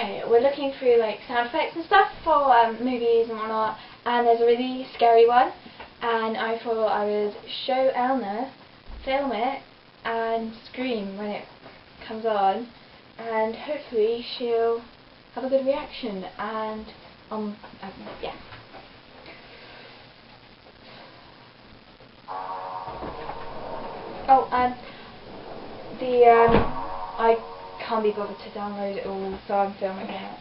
Okay, we're looking through like sound effects and stuff for movies and whatnot, and there's a really scary one, and I thought I would show Eleanor, film it, and scream when it comes on, and hopefully she'll have a good reaction, and yeah. Oh, I can't be bothered to download it all, so I'm filming it.